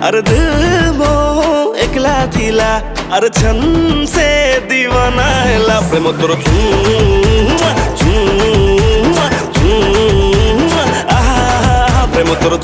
अरे दिल मो एकला थिला अरे छन से दीवाना हेला प्रेम तोर प्रेम तोर